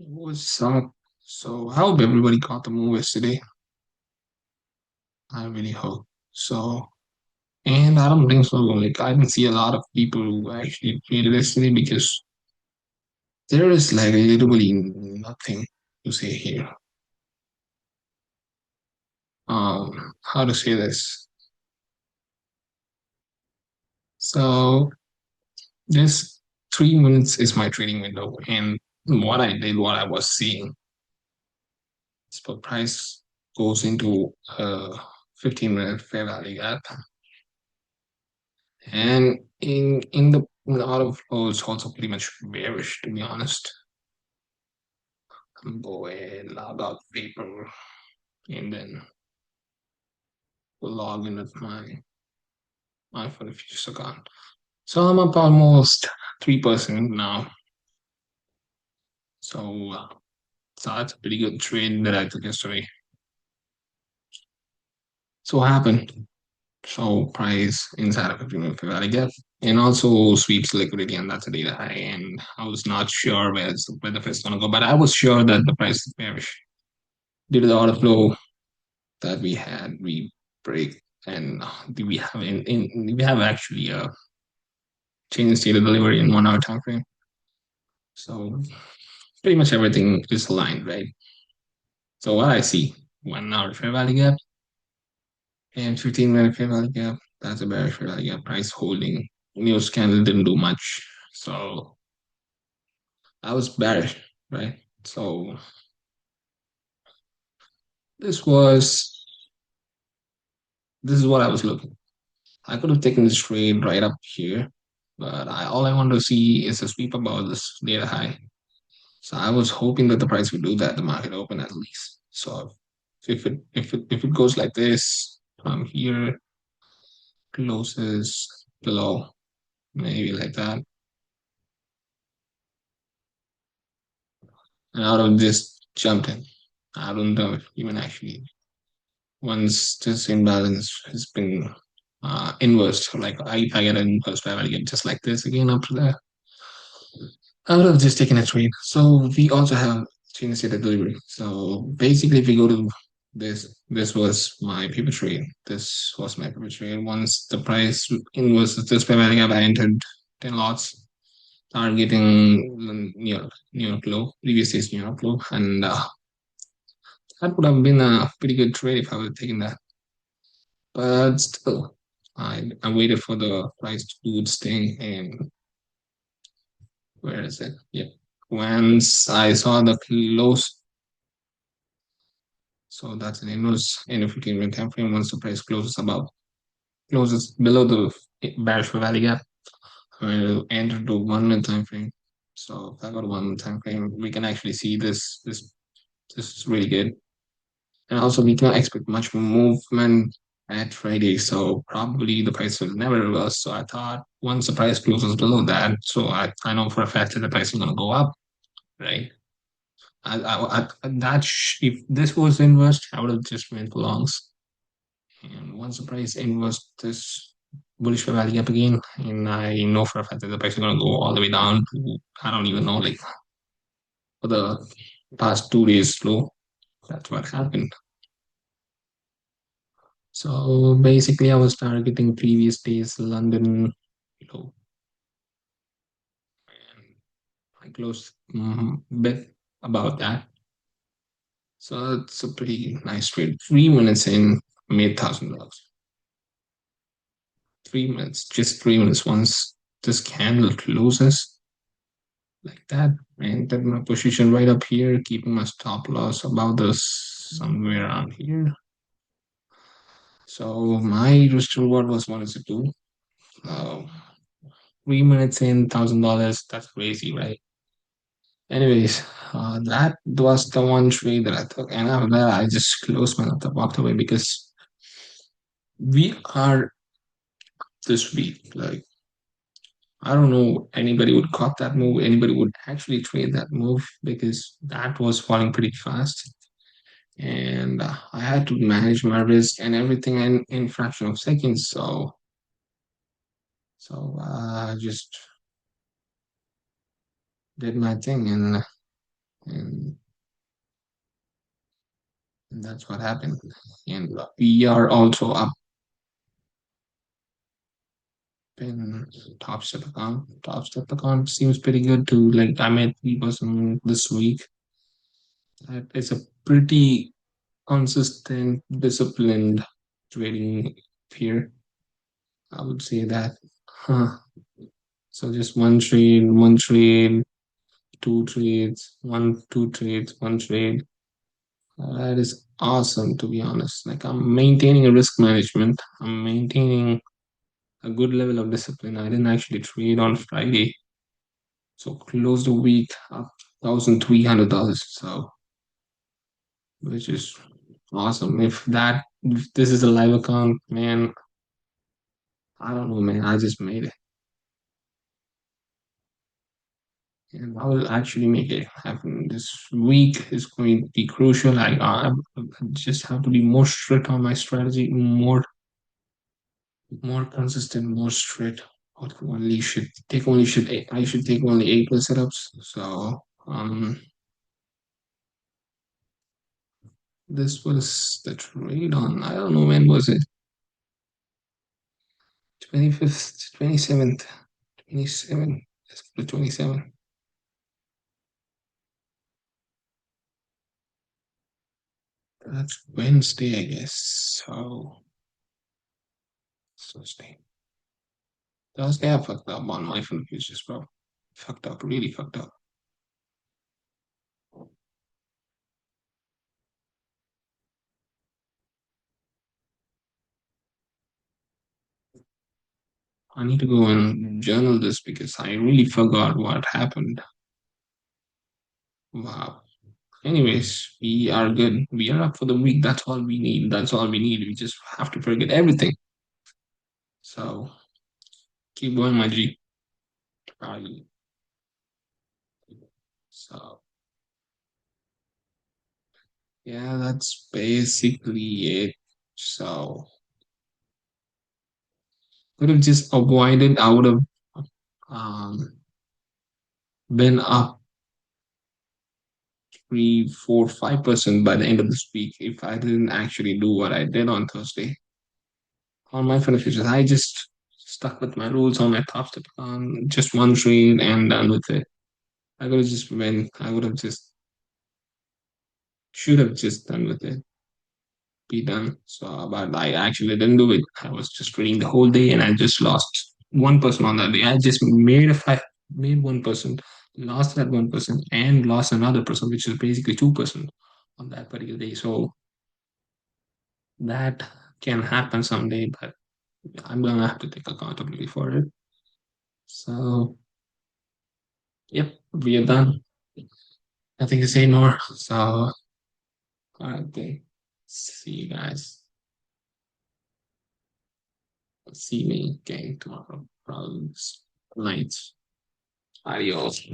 What's up? So, I hope everybody caught the move yesterday. I really hope. So, and I don't think so. Like, I didn't see a lot of people who actually traded yesterday because there is like literally nothing to say here. How to say this? So, this 3 minutes is my trading window, and what I did, what I was seeing, spot price goes into a 15-minute fair value gap. And in the auto flow, it's also pretty much bearish, to be honest. Go ahead, log out paper, and then we'll log in with my for the future account. So I'm up almost 3% now. So, so that's a pretty good trade that I took yesterday. So what happened? So price inside of 15 minute fair value gap, and also sweeps liquidity, and that's a data high. And I was not sure where the price is gonna go, but I was sure that the price is bearish due to the order flow that we had, we break, and we have actually a change in state of delivery in 1 hour time frame. So pretty much everything is aligned, right? So what I see, 1 hour fair value gap and 15-minute fair value gap. That's a bearish fair value gap. Price holding. News candle didn't do much, so I was bearish, right? So this was this is what I was looking. I could have taken this trade right up here, but all I want to see is a sweep above this data high. So I was hoping that the price would do that, the market open at least. So if it goes like this from here, closes below, maybe like that, and out of this jumped in. I don't know if even actually once this imbalance has been inversed, like if I get an inverse I get just like this again up to there, I would have just taken a trade. So we also have change state of delivery. So basically, if we go to this was my paper trade. This was my paper trade. Once the price inverses this paper gap, I entered 10 lots, targeting New York low, previous day's New York low, and that would have been a pretty good trade if I would have taken that. But still, I waited for the price to do its thing, and where is it? Yeah. Once I saw the close, so that's an inverse in a 15-minute time frame. Once the price closes below the bearish value gap, we'll enter to 1 minute time frame. So if I got a 1 minute time frame, we can actually see this is really good. And also we can expect much more movement at Friday. So probably the price will never reverse. So I thought once the price closes below that, so I know for a fact that the price is gonna go up, right? If this was inversed, I would have just went longs. And once the price inversed this bullish fair value gap again, and I know for a fact that the price is gonna go all the way down to I don't even know, like for the past 2 days low. That's what happened. So basically, I was targeting previous days London low, and I closed bit about that. So it's a pretty nice trade. 3 minutes in, made $1,000. 3 minutes, just 3 minutes. Once this candle closes like that, and then my position right up here, keeping my stop loss about this somewhere around here. So my risk reward was what is it do? 3 minutes in $1,000. That's crazy, right? Anyways, that was the one trade that I took, and after that, I just closed my laptop, walked away because we are this week. Like, I don't know anybody would caught that move, anybody would actually trade that move because that was falling pretty fast. And I had to manage my risk and everything in fraction of seconds. So I just did my thing, and That's what happened. And we are also up in top step account. Top step account seems pretty good too. Like I met 3% this week. It's a pretty consistent, disciplined trading here. I would say that. Huh. So just one trade, two trades, two trades, one trade. That is awesome, to be honest. Like I'm maintaining a risk management. I'm maintaining a good level of discipline. I didn't actually trade on Friday, so closed the week up $1,300. So which is awesome. If this is a live account, man, I don't know, man. I just made it, and I will actually make it happen. This week is going to be crucial. I just have to be more strict on my strategy, more consistent, more strict. I should take only 8 plus setups. So this was the trade on, I don't know when was it? 25th, 27th, 27. Let's put 27. That's Wednesday, I guess. So Thursday. Thursday I fucked up on my phone futures, bro. Fucked up, really fucked up. I need to go and journal this because I really forgot what happened. Wow. Anyways, we are good. We are up for the week. That's all we need. That's all we need. We just have to forget everything. So keep going, my G. Probably. So yeah, that's basically it. So could have just avoided. I would have um, been up 3, 4, 5% by the end of this week if I didn't actually do what I did on Thursday. On my fund futures, I just stuck with my rules on my top step on just one trade and done with it. I could have just went. I would have just should have just done with it, be done. So, but I actually didn't do it. I was just reading the whole day, and I just lost 1% on that day. I just made 1%, lost that 1%, and lost another percent, which is basically 2% on that particular day. So that can happen someday, but I'm gonna have to take accountability for it. So, yep, we are done. Nothing to say more. So, all right, then. See you guys. See me again tomorrow. Problems. Night. Adios.